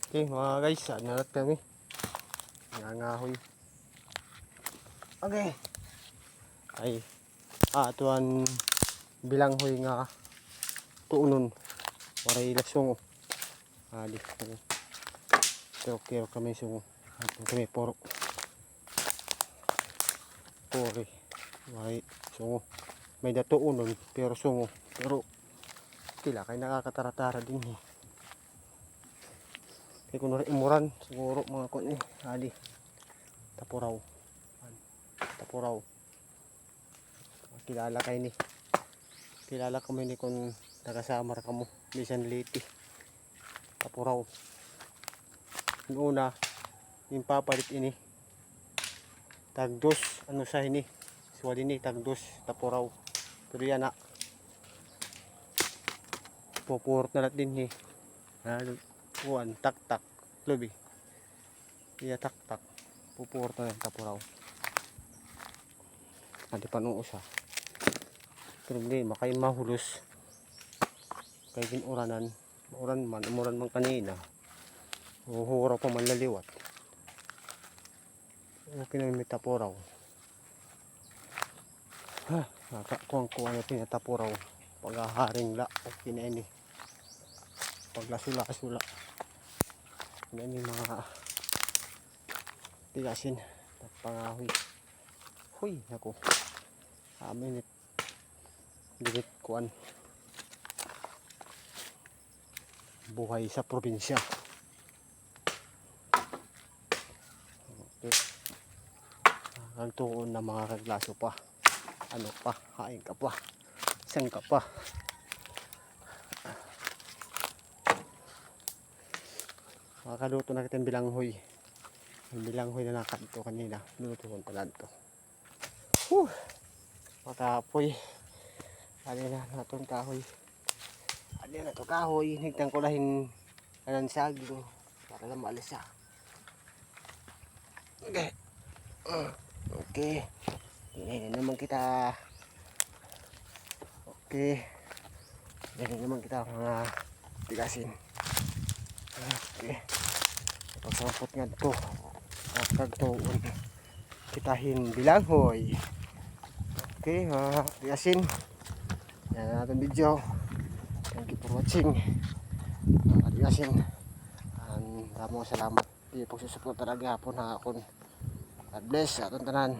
Okay mga guys, narat kami. Nangangahoy. Okay. Ay, atuan bilanghoy nga tuunon. Waray lasong. Di ko. Kero kami sungo. Atong kami poro. Pori. Waray sungo. May datuunon pero sungo. Pero tila kay nakakataratara din eh. Kaya kung imuran siguro mga kon ni ali tapuraw kilala kay ni kilala kami ni kung nagasamar kamo bisan liti tapuraw yung una yung papalit ini tagdos ano sa ini swali ni tagdos tapuraw pero yan na pupurot na natin ni buwan tak lubi iya tak pupurot na ng tapuraw adi pa nung usa pero hindi makay mahulos kay ginuranan umuran man kanina huhura pa man laliwat okay na may tapuraw nakakuang na pinatapuraw paghaharing la okay na ini paglasula na ini mga tigasin at pangahoy huy naku amin dinit kuan buhay sa probinsya. Okay. Ang tuon na mga kaglaso pa ano pa hain ka pa isang ka pa makakaluto na kita bilanghoy na nakanto kanina luto ko pala ito makapoy ali na natong kahoy ali na to kahoy higtang ko lahin kanan sagdo para lang maalis siya okay hindi naman kita mga tigasin okay pagsampot nga ito kagtuon kitahin bilanghoy okay mga tigasin yan natin video. Thank you for watching mga tigasin damo salamat di pagsusupport talaga hapon ha akon God bless atong tanan.